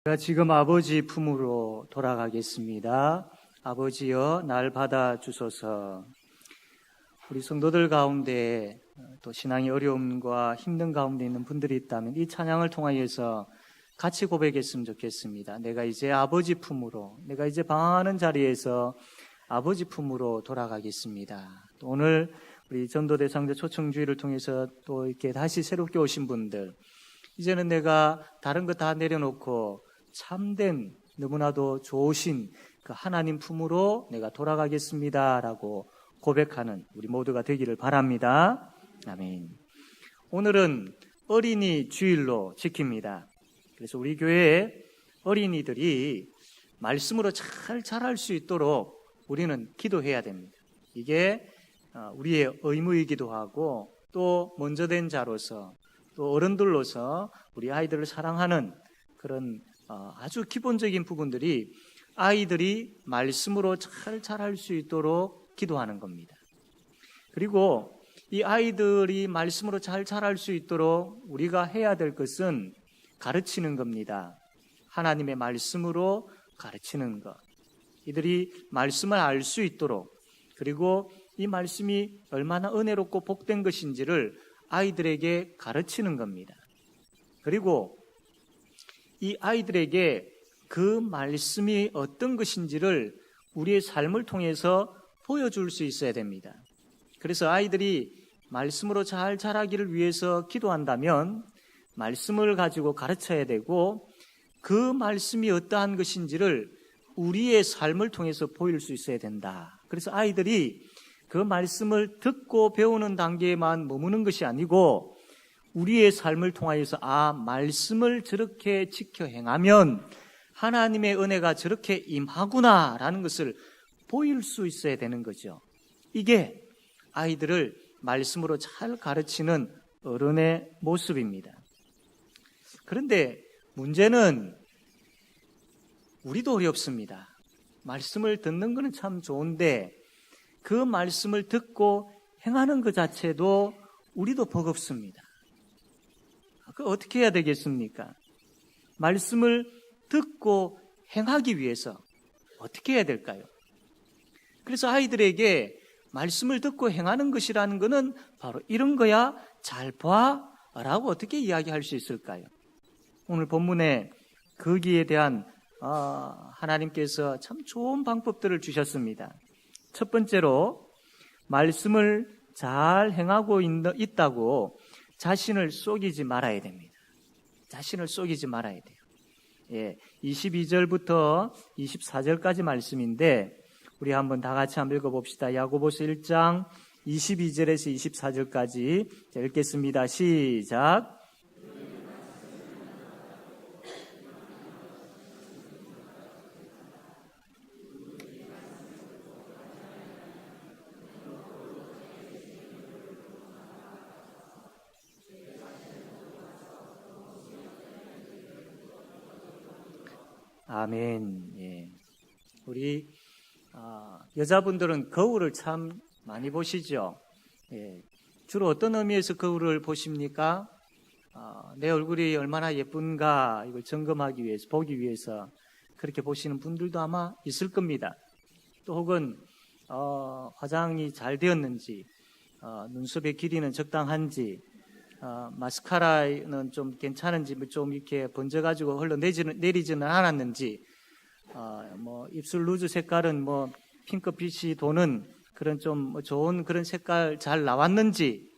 제가 지금 아버지 품으로 돌아가겠습니다. 아버지여, 날 받아주소서. 우리 성도들 가운데 또 신앙의 어려움과 힘든 가운데 있는 분들이 있다면 이 찬양을 통하여서 같이 고백했으면 좋겠습니다. 내가 이제 아버지 품으로, 내가 이제 방황하는 자리에서 아버지 품으로 돌아가겠습니다. 또 오늘 우리 전도대상자 초청주의를 통해서 또 이렇게 다시 새롭게 오신 분들, 이제는 내가 다른 거 다 내려놓고 참된 너무나도 좋으신 그 하나님 품으로 내가 돌아가겠습니다 라고 고백하는 우리 모두가 되기를 바랍니다. 아멘. 오늘은 어린이 주일로 지킵니다. 그래서 우리 교회에 어린이들이 말씀으로 잘 자랄 수 있도록 우리는 기도해야 됩니다. 이게 우리의 의무이기도 하고 또 먼저 된 자로서 또 어른들로서 우리 아이들을 사랑하는 그런 아주 기본적인 부분들이 아이들이 말씀으로 잘 자랄 수 있도록 기도하는 겁니다. 그리고 이 아이들이 말씀으로 잘 자랄 수 있도록 우리가 해야 될 것은 가르치는 겁니다. 하나님의 말씀으로 가르치는 것. 이들이 말씀을 알 수 있도록, 그리고 이 말씀이 얼마나 은혜롭고 복된 것인지를 아이들에게 가르치는 겁니다. 그리고 이 아이들에게 그 말씀이 어떤 것인지를 우리의 삶을 통해서 보여줄 수 있어야 됩니다. 그래서 아이들이 말씀으로 잘 자라기를 위해서 기도한다면 말씀을 가지고 가르쳐야 되고, 그 말씀이 어떠한 것인지를 우리의 삶을 통해서 보일 수 있어야 된다. 그래서 아이들이 그 말씀을 듣고 배우는 단계에만 머무는 것이 아니고 우리의 삶을 통하여서 말씀을 저렇게 지켜 행하면 하나님의 은혜가 저렇게 임하구나라는 것을 보일 수 있어야 되는 거죠. 이게 아이들을 말씀으로 잘 가르치는 어른의 모습입니다. 그런데 문제는 우리도 어렵습니다. 말씀을 듣는 것은 참 좋은데 그 말씀을 듣고 행하는 것 자체도 우리도 버겁습니다. 그 어떻게 해야 되겠습니까? 말씀을 듣고 행하기 위해서 어떻게 해야 될까요? 그래서 아이들에게 말씀을 듣고 행하는 것이라는 것은 바로 이런 거야, 잘 봐 라고 어떻게 이야기할 수 있을까요? 오늘 본문에 거기에 대한 하나님께서 참 좋은 방법들을 주셨습니다. 첫 번째로 말씀을 잘 행하고 있다고 자신을 속이지 말아야 됩니다. 자신을 속이지 말아야 돼요. 22절부터 24절까지 말씀인데 우리 한번 다 같이 한번 읽어봅시다. 야고보서 1장 22절에서 24절까지 읽겠습니다. 시작. 아멘. 우리 여자분들은 거울을 참 많이 보시죠. 주로 어떤 의미에서 거울을 보십니까? 내 얼굴이 얼마나 예쁜가 이걸 점검하기 위해서, 보기 위해서 그렇게 보시는 분들도 아마 있을 겁니다. 또 혹은 화장이 잘 되었는지, 눈썹의 길이는 적당한지, 마스카라는 좀 괜찮은지, 좀 이렇게 번져가지고 흘러내리지는 않았는지, 입술 루즈 색깔은 핑크빛이 도는 그런 좀 좋은 그런 색깔 잘 나왔는지,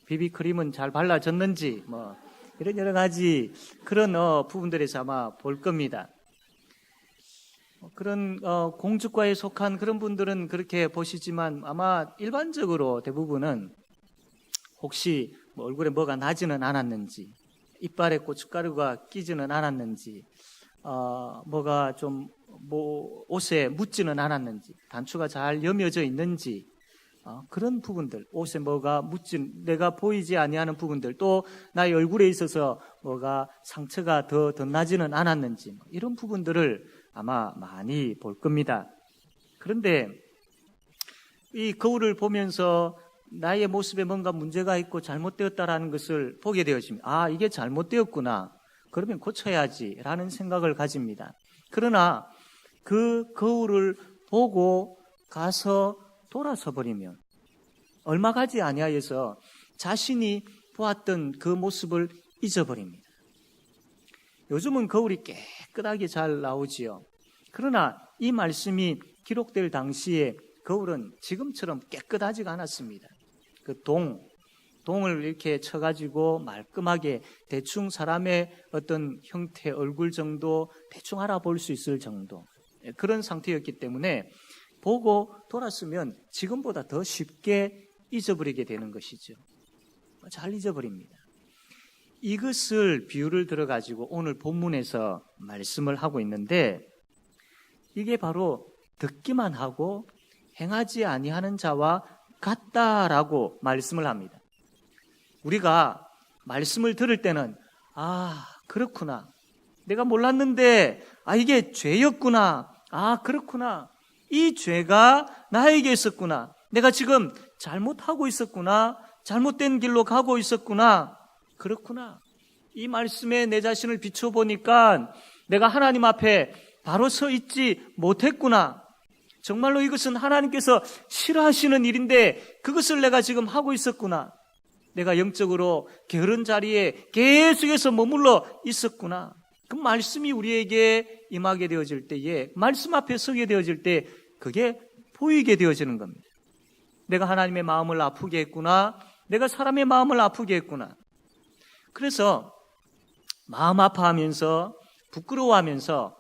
비비크림은 잘 발라졌는지, 이런 여러 가지 그런 부분들에서 아마 볼 겁니다. 그런 공주과에 속한 그런 분들은 그렇게 보시지만 아마 일반적으로 대부분은 혹시 얼굴에 뭐가 나지는 않았는지, 이빨에 고춧가루가 끼지는 않았는지, 뭐가 좀 옷에 묻지는 않았는지, 단추가 잘 여며져 있는지, 그런 부분들, 옷에 뭐가 묻진, 내가 보이지 아니하는 부분들, 또 나의 얼굴에 있어서 뭐가 상처가 더 나지는 않았는지, 이런 부분들을 아마 많이 볼 겁니다. 그런데 이 거울을 보면서 나의 모습에 뭔가 문제가 있고 잘못되었다라는 것을 보게 되어집니다. 이게 잘못되었구나. 그러면 고쳐야지라는 생각을 가집니다. 그러나 그 거울을 보고 가서 돌아서 버리면 얼마 가지 아니하여서 자신이 보았던 그 모습을 잊어버립니다. 요즘은 거울이 깨끗하게 잘 나오지요. 그러나 이 말씀이 기록될 당시에 거울은 지금처럼 깨끗하지가 않았습니다. 그 동을 이렇게 쳐가지고 말끔하게 대충 사람의 어떤 형태, 얼굴 정도 대충 알아볼 수 있을 정도, 그런 상태였기 때문에 보고 돌았으면 지금보다 더 쉽게 잊어버리게 되는 것이죠. 잘 잊어버립니다. 이것을 비유를 들어가지고 오늘 본문에서 말씀을 하고 있는데, 이게 바로 듣기만 하고 행하지 아니하는 자와 같다라고 말씀을 합니다. 우리가 말씀을 들을 때는 그렇구나, 내가 몰랐는데 이게 죄였구나, 그렇구나, 이 죄가 나에게 있었구나, 내가 지금 잘못하고 있었구나, 잘못된 길로 가고 있었구나, 그렇구나, 이 말씀에 내 자신을 비춰보니까 내가 하나님 앞에 바로 서 있지 못했구나, 정말로 이것은 하나님께서 싫어하시는 일인데 그것을 내가 지금 하고 있었구나, 내가 영적으로 게으른 자리에 계속해서 머물러 있었구나. 그 말씀이 우리에게 임하게 되어질 때에, 말씀 앞에 서게 되어질 때 그게 보이게 되어지는 겁니다. 내가 하나님의 마음을 아프게 했구나, 내가 사람의 마음을 아프게 했구나. 그래서 마음 아파하면서 부끄러워하면서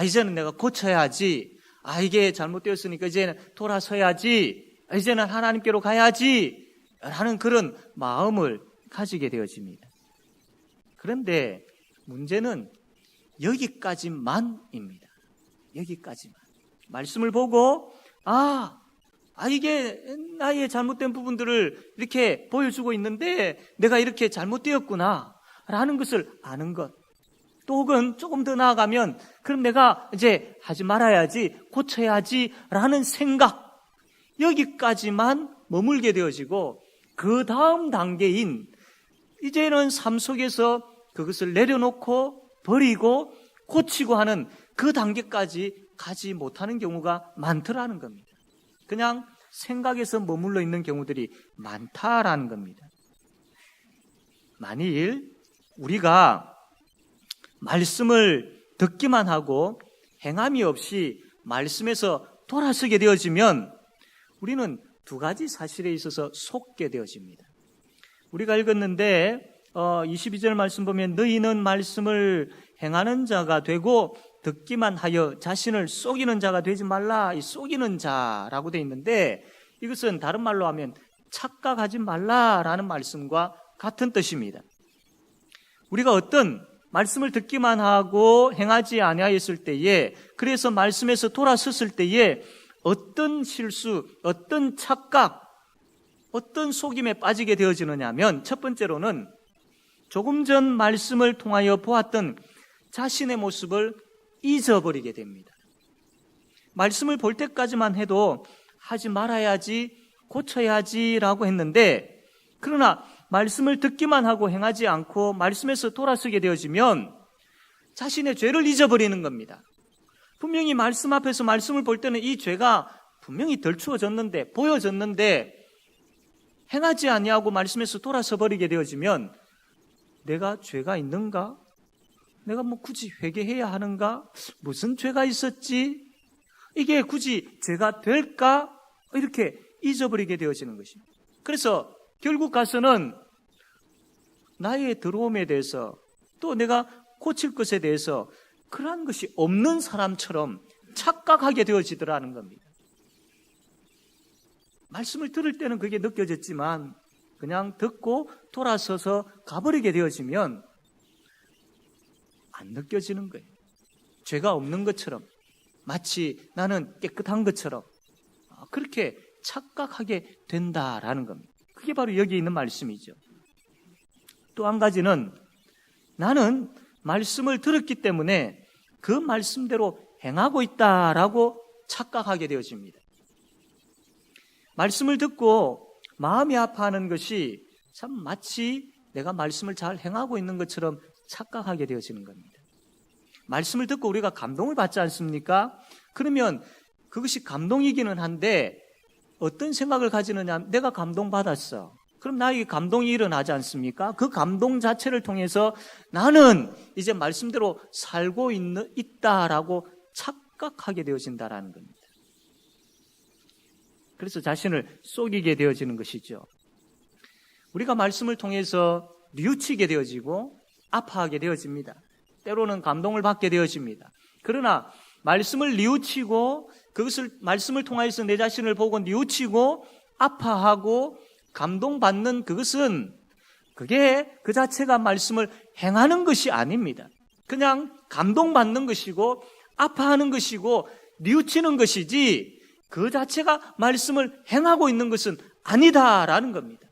이제는 내가 고쳐야지, 이게 잘못되었으니까 이제는 돌아서야지, 이제는 하나님께로 가야지 라는 그런 마음을 가지게 되어집니다. 그런데 문제는 여기까지만입니다. 여기까지만. 말씀을 보고 이게 나의 잘못된 부분들을 이렇게 보여주고 있는데 내가 이렇게 잘못되었구나 라는 것을 아는 것, 또 혹은 조금 더 나아가면 그럼 내가 이제 하지 말아야지, 고쳐야지 라는 생각, 여기까지만 머물게 되어지고, 그 다음 단계인 이제는 삶 속에서 그것을 내려놓고 버리고 고치고 하는 그 단계까지 가지 못하는 경우가 많더라는 겁니다. 그냥 생각에서 머물러 있는 경우들이 많다라는 겁니다. 만일 우리가 말씀을 듣기만 하고 행함이 없이 말씀에서 돌아서게 되어지면 우리는 두 가지 사실에 있어서 속게 되어집니다. 우리가 읽었는데 22절 말씀 보면 너희는 말씀을 행하는 자가 되고 듣기만 하여 자신을 속이는 자가 되지 말라. 이 속이는 자라고 되어 있는데 이것은 다른 말로 하면 착각하지 말라라는 말씀과 같은 뜻입니다. 우리가 어떤 말씀을 듣기만 하고 행하지 아니하였을 때에, 그래서 말씀에서 돌아섰을 때에 어떤 실수, 어떤 착각, 어떤 속임에 빠지게 되어지느냐 하면, 첫 번째로는 조금 전 말씀을 통하여 보았던 자신의 모습을 잊어버리게 됩니다. 말씀을 볼 때까지만 해도 하지 말아야지, 고쳐야지라고 했는데, 그러나 말씀을 듣기만 하고 행하지 않고 말씀에서 돌아서게 되어지면 자신의 죄를 잊어버리는 겁니다. 분명히 말씀 앞에서 말씀을 볼 때는 이 죄가 분명히 덜추어졌는데, 보여졌는데 행하지 아니하고 말씀에서 돌아서 버리게 되어지면 내가 죄가 있는가? 내가 굳이 회개해야 하는가? 무슨 죄가 있었지? 이게 굳이 죄가 될까? 이렇게 잊어버리게 되어지는 것입니다. 그래서 결국 가서는 나의 들어옴에 대해서, 또 내가 고칠 것에 대해서 그러한 것이 없는 사람처럼 착각하게 되어지더라는 겁니다. 말씀을 들을 때는 그게 느껴졌지만 그냥 듣고 돌아서서 가버리게 되어지면 안 느껴지는 거예요. 죄가 없는 것처럼, 마치 나는 깨끗한 것처럼 그렇게 착각하게 된다라는 겁니다. 그게 바로 여기 있는 말씀이죠. 또 한 가지는 나는 말씀을 들었기 때문에 그 말씀대로 행하고 있다라고 착각하게 되어집니다. 말씀을 듣고 마음이 아파하는 것이 참 마치 내가 말씀을 잘 행하고 있는 것처럼 착각하게 되어지는 겁니다. 말씀을 듣고 우리가 감동을 받지 않습니까? 그러면 그것이 감동이기는 한데 어떤 생각을 가지느냐? 내가 감동받았어. 그럼 나에게 감동이 일어나지 않습니까? 그 감동 자체를 통해서 나는 이제 말씀대로 살고 있다라고 착각하게 되어진다라는 겁니다. 그래서 자신을 속이게 되어지는 것이죠. 우리가 말씀을 통해서 뉘우치게 되어지고 아파하게 되어집니다. 때로는 감동을 받게 되어집니다. 그러나 말씀을 뉘우치고 그것을 말씀을 통해서 내 자신을 보고 뉘우치고 아파하고 감동받는 그것은 그게 그 자체가 말씀을 행하는 것이 아닙니다. 그냥 감동받는 것이고 아파하는 것이고 뉘우치는 것이지 그 자체가 말씀을 행하고 있는 것은 아니다라는 겁니다.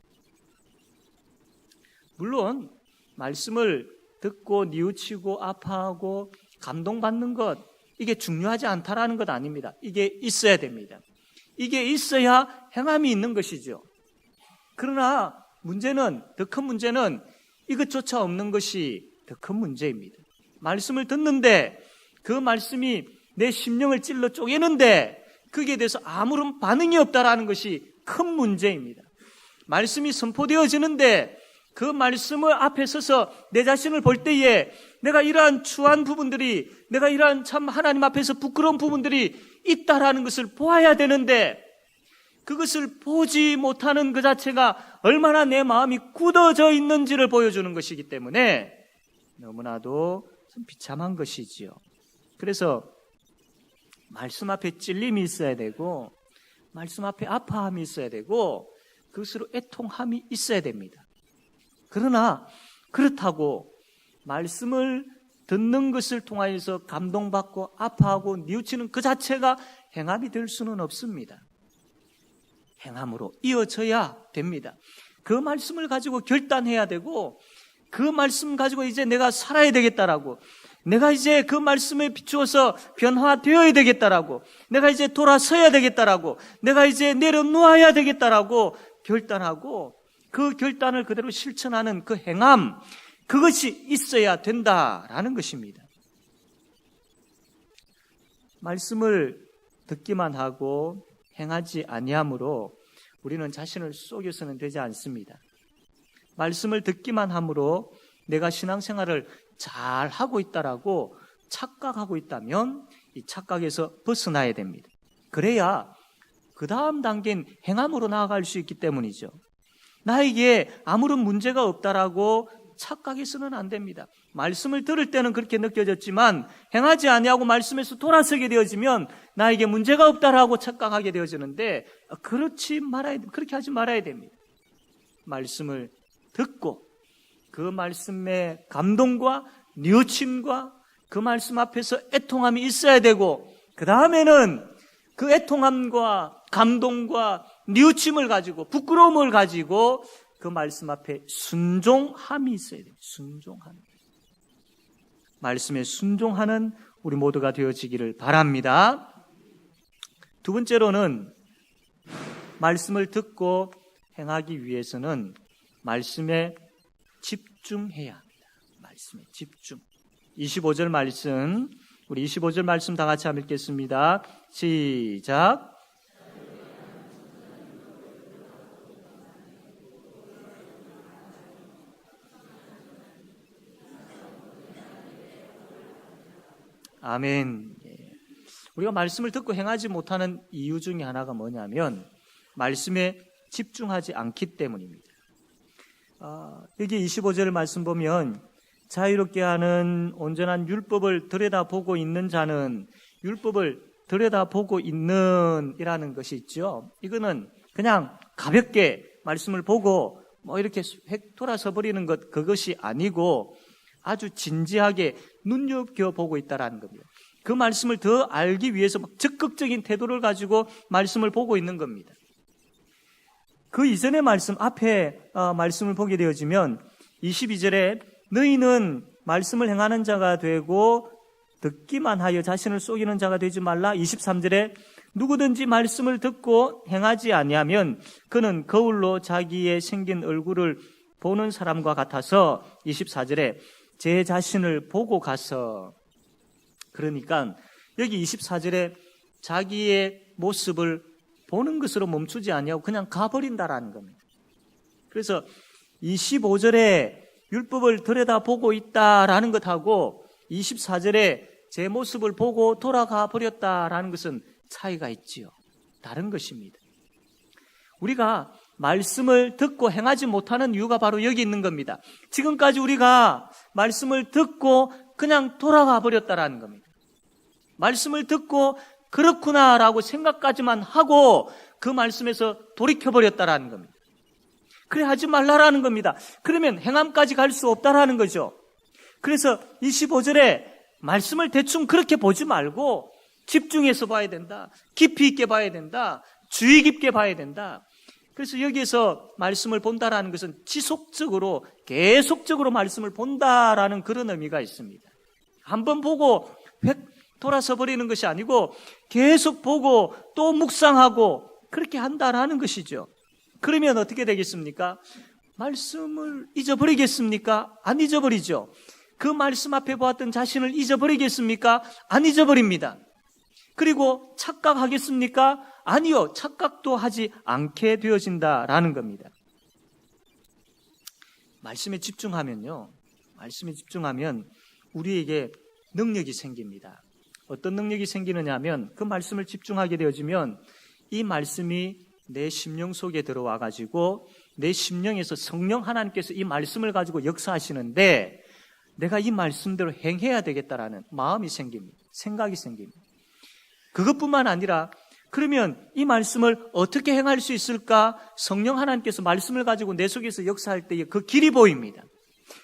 물론 말씀을 듣고 뉘우치고 아파하고 감동받는 것 이게 중요하지 않다라는 것 아닙니다. 이게 있어야 됩니다. 이게 있어야 행함이 있는 것이죠. 그러나 더 큰 문제는 이것조차 없는 것이 더 큰 문제입니다. 말씀을 듣는데 그 말씀이 내 심령을 찔러 쪼개는데 거기에 대해서 아무런 반응이 없다라는 것이 큰 문제입니다. 말씀이 선포되어지는데 그 말씀을 앞에 서서 내 자신을 볼 때에 내가 이러한 추한 부분들이, 내가 이러한 참 하나님 앞에서 부끄러운 부분들이 있다라는 것을 보아야 되는데 그것을 보지 못하는 그 자체가 얼마나 내 마음이 굳어져 있는지를 보여주는 것이기 때문에 너무나도 좀 비참한 것이지요. 그래서 말씀 앞에 찔림이 있어야 되고 말씀 앞에 아파함이 있어야 되고 그것으로 애통함이 있어야 됩니다. 그러나 그렇다고 말씀을 듣는 것을 통하여서 감동받고 아파하고 뉘우치는 그 자체가 행함이 될 수는 없습니다. 행함으로 이어져야 됩니다. 그 말씀을 가지고 결단해야 되고 그 말씀 가지고 이제 내가 살아야 되겠다라고 내가 이제 그 말씀에 비추어서 변화되어야 되겠다라고 내가 이제 돌아서야 되겠다라고 내가 이제 내려놓아야 되겠다라고 결단하고 그 결단을 그대로 실천하는 그 행함 그것이 있어야 된다라는 것입니다. 말씀을 듣기만 하고 행하지 아니함으로 우리는 자신을 속여서는 되지 않습니다. 말씀을 듣기만 함으로 내가 신앙생활을 잘 하고 있다라고 착각하고 있다면 이 착각에서 벗어나야 됩니다. 그래야 그 다음 단계인 행함으로 나아갈 수 있기 때문이죠. 나에게 아무런 문제가 없다라고 착각해서는 안 됩니다. 말씀을 들을 때는 그렇게 느껴졌지만 행하지 아니하고 말씀에서 돌아서게 되어지면 나에게 문제가 없다라고 착각하게 되어지는데 그렇게 하지 말아야 됩니다. 말씀을 듣고 그 말씀의 감동과 뉘우침과 그 말씀 앞에서 애통함이 있어야 되고 그 다음에는 그 애통함과 감동과 뉘우침을 가지고 부끄러움을 가지고 그 말씀 앞에 순종함이 있어야 돼요. 순종함. 말씀에 순종하는 우리 모두가 되어지기를 바랍니다. 두 번째로는 말씀을 듣고 행하기 위해서는 말씀에 집중해야 합니다. 말씀에 집중. 25절 말씀, 우리 25절 말씀 다 같이 한번 읽겠습니다. 시작. 아멘. 우리가 말씀을 듣고 행하지 못하는 이유 중에 하나가 뭐냐면 말씀에 집중하지 않기 때문입니다. 여기 25절 말씀 보면 자유롭게 하는 온전한 율법을 들여다보고 있는 자는 율법을 들여다보고 있는 이라는 것이 있죠. 이거는 그냥 가볍게 말씀을 보고 이렇게 획 돌아서 버리는 것 그것이 아니고 아주 진지하게 눈여겨보고 있다는 겁니다. 그 말씀을 더 알기 위해서 적극적인 태도를 가지고 말씀을 보고 있는 겁니다. 그 이전의 말씀, 앞에 말씀을 보게 되어지면 22절에 너희는 말씀을 행하는 자가 되고 듣기만 하여 자신을 속이는 자가 되지 말라. 23절에 누구든지 말씀을 듣고 행하지 아니하면 그는 거울로 자기의 생긴 얼굴을 보는 사람과 같아서 24절에 제 자신을 보고 가서, 그러니까 여기 24절에 자기의 모습을 보는 것으로 멈추지 아니하고 그냥 가버린다라는 겁니다. 그래서 25절에 율법을 들여다보고 있다라는 것하고 24절에 제 모습을 보고 돌아가 버렸다라는 것은 차이가 있지요. 다른 것입니다. 우리가 말씀을 듣고 행하지 못하는 이유가 바로 여기 있는 겁니다. 지금까지 우리가 말씀을 듣고 그냥 돌아가 버렸다라는 겁니다. 말씀을 듣고 그렇구나라고 생각까지만 하고 그 말씀에서 돌이켜버렸다라는 겁니다. 그래 하지 말라라는 겁니다. 그러면 행함까지 갈 수 없다라는 거죠. 그래서 25절에 말씀을 대충 그렇게 보지 말고 집중해서 봐야 된다. 깊이 있게 봐야 된다. 주의 깊게 봐야 된다. 그래서 여기에서 말씀을 본다라는 것은 지속적으로 계속적으로 말씀을 본다라는 그런 의미가 있습니다. 한번 보고 획 돌아서 버리는 것이 아니고 계속 보고 또 묵상하고 그렇게 한다라는 것이죠. 그러면 어떻게 되겠습니까? 말씀을 잊어버리겠습니까? 안 잊어버리죠. 그 말씀 앞에 보았던 자신을 잊어버리겠습니까? 안 잊어버립니다. 그리고 착각하겠습니까? 아니요. 착각도 하지 않게 되어진다라는 겁니다. 말씀에 집중하면요. 말씀에 집중하면 우리에게 능력이 생깁니다. 어떤 능력이 생기느냐 하면 그 말씀을 집중하게 되어지면 이 말씀이 내 심령 속에 들어와 가지고 내 심령에서 성령 하나님께서 이 말씀을 가지고 역사하시는데 내가 이 말씀대로 행해야 되겠다라는 마음이 생깁니다. 생각이 생깁니다. 그것뿐만 아니라 그러면 이 말씀을 어떻게 행할 수 있을까? 성령 하나님께서 말씀을 가지고 내 속에서 역사할 때에 그 길이 보입니다.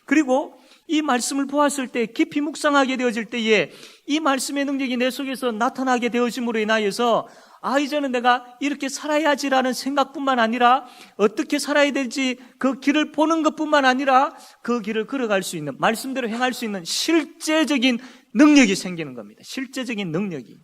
그리고 이 말씀을 보았을 때 깊이 묵상하게 되어질 때에 이 말씀의 능력이 내 속에서 나타나게 되어짐으로 인하여서 이제는 내가 이렇게 살아야지라는 생각뿐만 아니라 어떻게 살아야 될지 그 길을 보는 것뿐만 아니라 그 길을 걸어갈 수 있는, 말씀대로 행할 수 있는 실제적인 능력이 생기는 겁니다. 실제적인 능력이.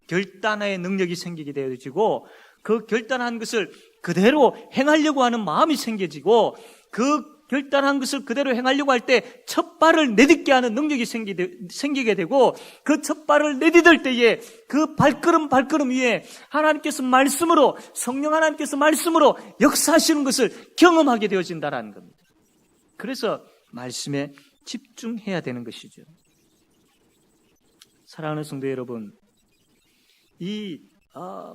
결단의 능력이 생기게 되어지고 그 결단한 것을 그대로 행하려고 하는 마음이 생겨지고 그 결단한 것을 그대로 행하려고 할 때 첫 발을 내딛게 하는 능력이 생기게 되고 그 첫 발을 내딛을 때에 그 발걸음 위에 하나님께서 말씀으로, 성령 하나님께서 말씀으로 역사하시는 것을 경험하게 되어진다는 겁니다. 그래서 말씀에 집중해야 되는 것이죠. 사랑하는 성도 여러분, 이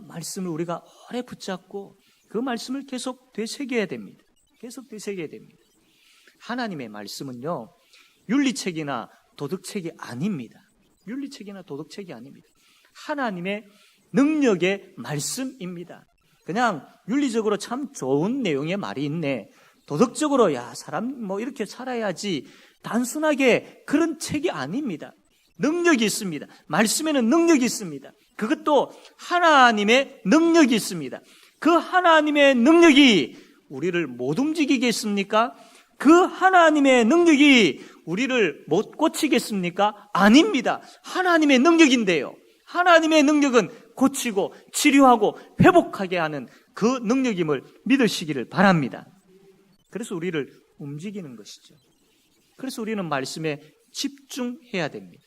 말씀을 우리가 오래 붙잡고 그 말씀을 계속 되새겨야 됩니다. 계속 되새겨야 됩니다. 하나님의 말씀은요, 윤리책이나 도덕책이 아닙니다. 윤리책이나 도덕책이 아닙니다. 하나님의 능력의 말씀입니다. 그냥 윤리적으로 참 좋은 내용의 말이 있네. 도덕적으로 사람 이렇게 살아야지. 단순하게 그런 책이 아닙니다. 능력이 있습니다. 말씀에는 능력이 있습니다. 그것도 하나님의 능력이 있습니다. 그 하나님의 능력이 우리를 못 움직이겠습니까? 그 하나님의 능력이 우리를 못 고치겠습니까? 아닙니다. 하나님의 능력인데요. 하나님의 능력은 고치고 치료하고 회복하게 하는 그 능력임을 믿으시기를 바랍니다. 그래서 우리를 움직이는 것이죠. 그래서 우리는 말씀에 집중해야 됩니다.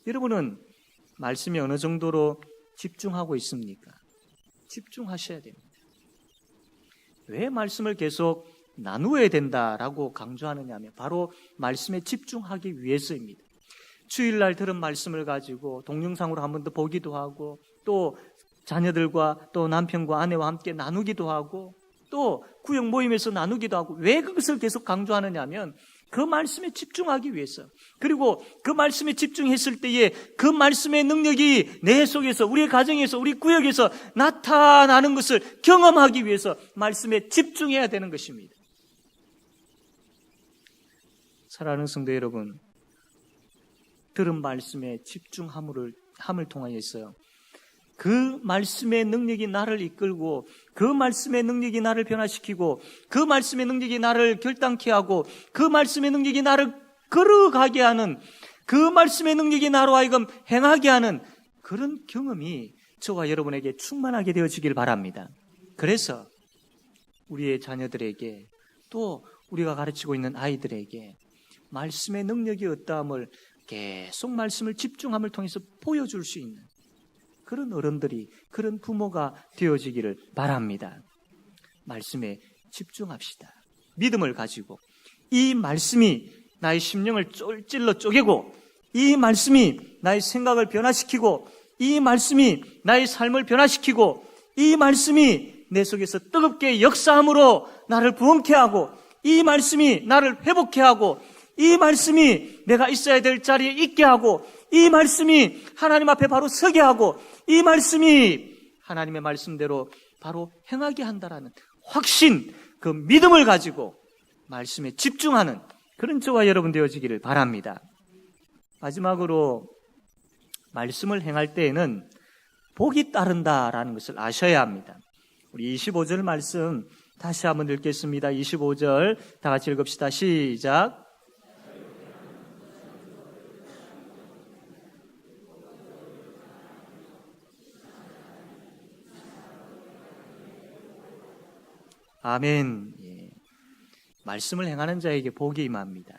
여러분은 말씀에 어느 정도로 집중하고 있습니까? 집중하셔야 됩니다. 왜 말씀을 계속 나누어야 된다라고 강조하느냐 하면 바로 말씀에 집중하기 위해서입니다. 주일날 들은 말씀을 가지고 동영상으로 한 번 더 보기도 하고 또 자녀들과 또 남편과 아내와 함께 나누기도 하고 또 구역 모임에서 나누기도 하고 왜 그것을 계속 강조하느냐 하면 그 말씀에 집중하기 위해서, 그리고 그 말씀에 집중했을 때에 그 말씀의 능력이 내 속에서, 우리 가정에서, 우리 구역에서 나타나는 것을 경험하기 위해서 말씀에 집중해야 되는 것입니다. 사랑하는 성도 여러분, 들은 말씀에 집중함을 통하여서 그 말씀의 능력이 나를 이끌고 그 말씀의 능력이 나를 변화시키고 그 말씀의 능력이 나를 결단케 하고 그 말씀의 능력이 나를 걸어가게 하는, 그 말씀의 능력이 나로 하여금 행하게 하는 그런 경험이 저와 여러분에게 충만하게 되어지길 바랍니다. 그래서 우리의 자녀들에게 또 우리가 가르치고 있는 아이들에게 말씀의 능력이 어떠함을 계속 말씀을 집중함을 통해서 보여줄 수 있는 그런 어른들이, 그런 부모가 되어지기를 바랍니다. 말씀에 집중합시다. 믿음을 가지고 이 말씀이 나의 심령을 찔러 쪼개고, 이 말씀이 나의 생각을 변화시키고, 이 말씀이 나의 삶을 변화시키고, 이 말씀이 내 속에서 뜨겁게 역사함으로 나를 부흥케 하고, 이 말씀이 나를 회복케 하고, 이 말씀이 내가 있어야 될 자리에 있게 하고, 이 말씀이 하나님 앞에 바로 서게 하고, 이 말씀이 하나님의 말씀대로 바로 행하게 한다라는 확신, 그 믿음을 가지고 말씀에 집중하는 그런 저와 여러분 되어지기를 바랍니다. 마지막으로 말씀을 행할 때에는 복이 따른다라는 것을 아셔야 합니다. 우리 25절 말씀 다시 한번 읽겠습니다. 25절 다 같이 읽읍시다. 시작. 아멘. 예. 말씀을 행하는 자에게 복이 임합니다.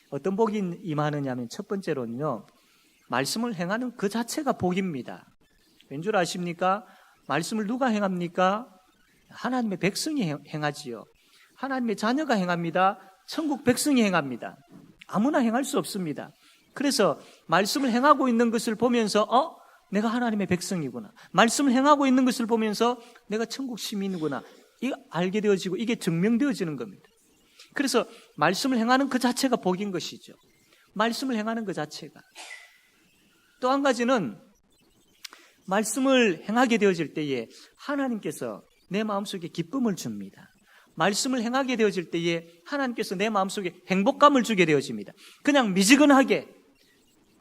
어떤 복이 임하느냐면 첫 번째로는요, 말씀을 행하는 그 자체가 복입니다. 왠 줄 아십니까? 말씀을 누가 행합니까? 하나님의 백성이 행하지요. 하나님의 자녀가 행합니다. 천국 백성이 행합니다. 아무나 행할 수 없습니다. 그래서 말씀을 행하고 있는 것을 보면서 내가 하나님의 백성이구나. 말씀을 행하고 있는 것을 보면서 내가 천국 시민이구나. 이거 알게 되어지고 이게 증명되어지는 겁니다. 그래서 말씀을 행하는 그 자체가 복인 것이죠. 말씀을 행하는 그 자체가. 또 한 가지는 말씀을 행하게 되어질 때에 하나님께서 내 마음속에 기쁨을 줍니다. 말씀을 행하게 되어질 때에 하나님께서 내 마음속에 행복감을 주게 되어집니다. 그냥 미지근하게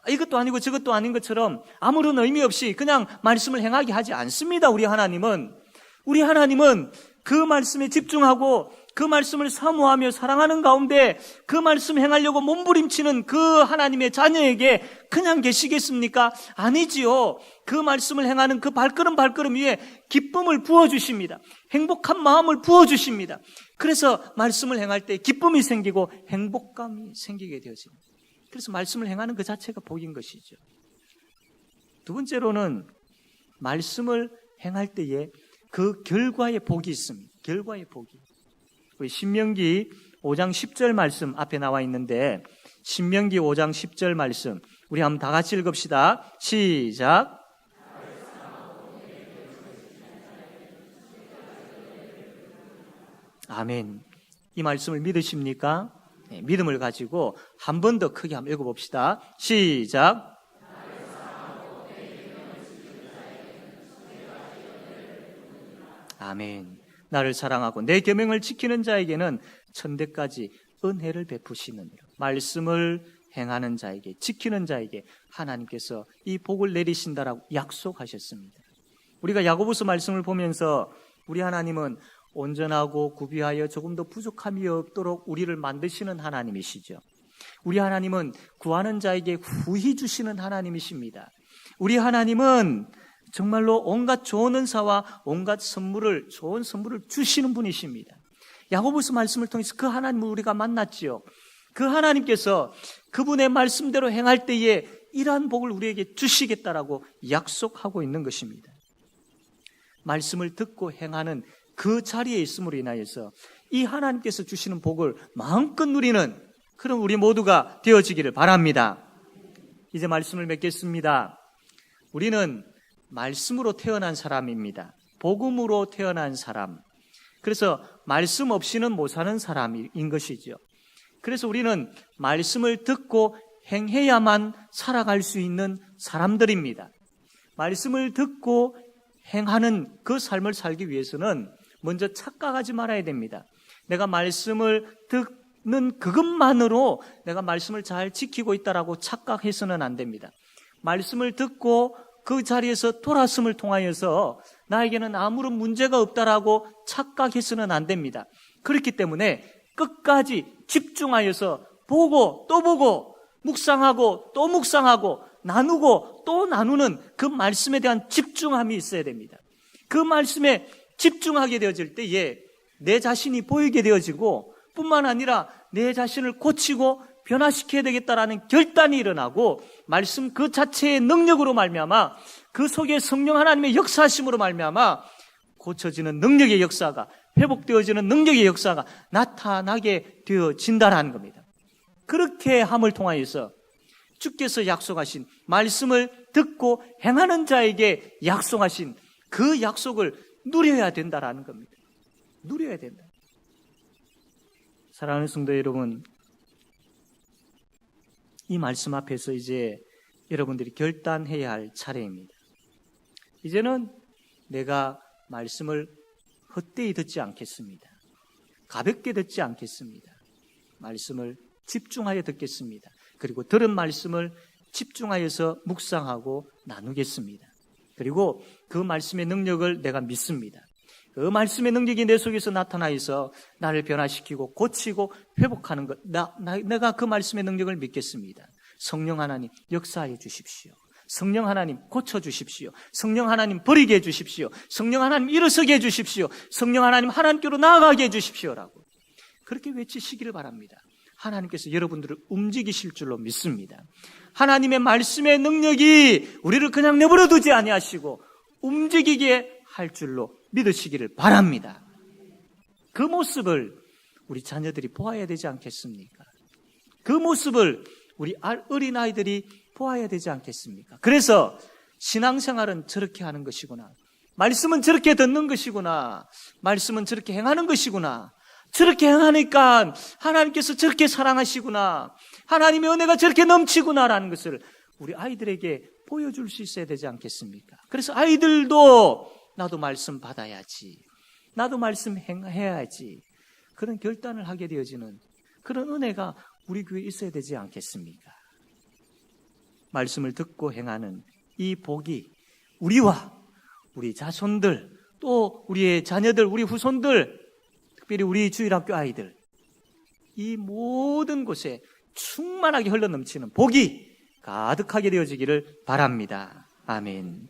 이것도 아니고 저것도 아닌 것처럼 아무런 의미 없이 그냥 말씀을 행하게 하지 않습니다. 우리 하나님은 그 말씀에 집중하고 그 말씀을 사모하며 사랑하는 가운데 그 말씀 행하려고 몸부림치는 그 하나님의 자녀에게 그냥 계시겠습니까? 아니지요. 그 말씀을 행하는 그 발걸음 위에 기쁨을 부어주십니다. 행복한 마음을 부어주십니다. 그래서 말씀을 행할 때 기쁨이 생기고 행복감이 생기게 되어집니다. 그래서 말씀을 행하는 그 자체가 복인 것이죠. 두 번째로는 말씀을 행할 때에 그 결과의 복이 있습니다. 결과의 복이. 우리 신명기 5장 10절 말씀 앞에 나와 있는데 신명기 5장 10절 말씀 우리 한번 다 같이 읽읍시다. 시작. 아멘. 이 말씀을 믿으십니까? 네, 믿음을 가지고 한 번 더 크게 한번 읽어봅시다. 시작. 아멘. 나를 사랑하고 내 계명을 지키는 자에게는 천대까지 은혜를 베푸시느니라. 말씀을 행하는 자에게, 지키는 자에게 하나님께서 이 복을 내리신다라고 약속하셨습니다. 우리가 야고보서 말씀을 보면서 우리 하나님은 온전하고 구비하여 조금 더 부족함이 없도록 우리를 만드시는 하나님이시죠. 우리 하나님은 구하는 자에게 후히 주시는 하나님이십니다. 우리 하나님은 정말로 온갖 좋은 은사와 온갖 좋은 선물을 주시는 분이십니다. 야고보서 말씀을 통해서 그 하나님을 우리가 만났지요. 그 하나님께서 그분의 말씀대로 행할 때에 이러한 복을 우리에게 주시겠다라고 약속하고 있는 것입니다. 말씀을 듣고 행하는 그 자리에 있음으로 인하여서 이 하나님께서 주시는 복을 마음껏 누리는 그런 우리 모두가 되어지기를 바랍니다. 이제 말씀을 맺겠습니다. 우리는 말씀으로 태어난 사람입니다. 복음으로 태어난 사람. 그래서 말씀 없이는 못 사는 사람인 것이죠. 그래서 우리는 말씀을 듣고 행해야만 살아갈 수 있는 사람들입니다. 말씀을 듣고 행하는 그 삶을 살기 위해서는 먼저 착각하지 말아야 됩니다. 내가 말씀을 듣는 그것만으로 내가 말씀을 잘 지키고 있다라고 착각해서는 안 됩니다. 말씀을 듣고 그 자리에서 돌았음을 통하여서 나에게는 아무런 문제가 없다라고 착각해서는 안 됩니다. 그렇기 때문에 끝까지 집중하여서 보고 또 보고 묵상하고 또 묵상하고 나누고 또 나누는 그 말씀에 대한 집중함이 있어야 됩니다. 그 말씀에 집중하게 되어질 때에 내 자신이 보이게 되어지고 뿐만 아니라 내 자신을 고치고 변화시켜야 되겠다라는 결단이 일어나고 말씀 그 자체의 능력으로 말미암아 그 속에 성령 하나님의 역사하심으로 말미암아 고쳐지는 능력의 역사가, 회복되어지는 능력의 역사가 나타나게 되어진다는 겁니다. 그렇게 함을 통하여서 주께서 약속하신 말씀을 듣고 행하는 자에게 약속하신 그 약속을 누려야 된다라는 겁니다. 누려야 된다. 사랑하는 성도 여러분, 이 말씀 앞에서 이제 여러분들이 결단해야 할 차례입니다. 이제는 내가 말씀을 헛되이 듣지 않겠습니다. 가볍게 듣지 않겠습니다. 말씀을 집중하여 듣겠습니다. 그리고 들은 말씀을 집중하여서 묵상하고 나누겠습니다. 그리고 그 말씀의 능력을 내가 믿습니다. 그 말씀의 능력이 내 속에서 나타나서 나를 변화시키고 고치고 회복하는 것, 내가 그 말씀의 능력을 믿겠습니다. 성령 하나님 역사하여 주십시오. 성령 하나님 고쳐주십시오. 성령 하나님 버리게 해주십시오. 성령 하나님 일어서게 해주십시오. 성령 하나님 하나님께로 나아가게 해주십시오라고 그렇게 외치시기를 바랍니다. 하나님께서 여러분들을 움직이실 줄로 믿습니다. 하나님의 말씀의 능력이 우리를 그냥 내버려 두지 아니하시고 움직이게 할 줄로 믿으시기를 바랍니다. 그 모습을 우리 자녀들이 보아야 되지 않겠습니까? 그 모습을 우리 어린아이들이 보아야 되지 않겠습니까? 그래서 신앙생활은 저렇게 하는 것이구나. 말씀은 저렇게 듣는 것이구나. 말씀은 저렇게 행하는 것이구나. 저렇게 행하니까 하나님께서 저렇게 사랑하시구나. 하나님의 은혜가 저렇게 넘치구나라는 것을 우리 아이들에게 보여줄 수 있어야 되지 않겠습니까? 그래서 아이들도 나도 말씀 받아야지. 나도 말씀 행해야지. 그런 결단을 하게 되어지는 그런 은혜가 우리 교회에 있어야 되지 않겠습니까? 말씀을 듣고 행하는 이 복이 우리와 우리 자손들 또 우리의 자녀들, 우리 후손들, 특별히 우리 주일학교 아이들 이 모든 곳에 충만하게 흘러넘치는 복이 가득하게 되어지기를 바랍니다. 아멘.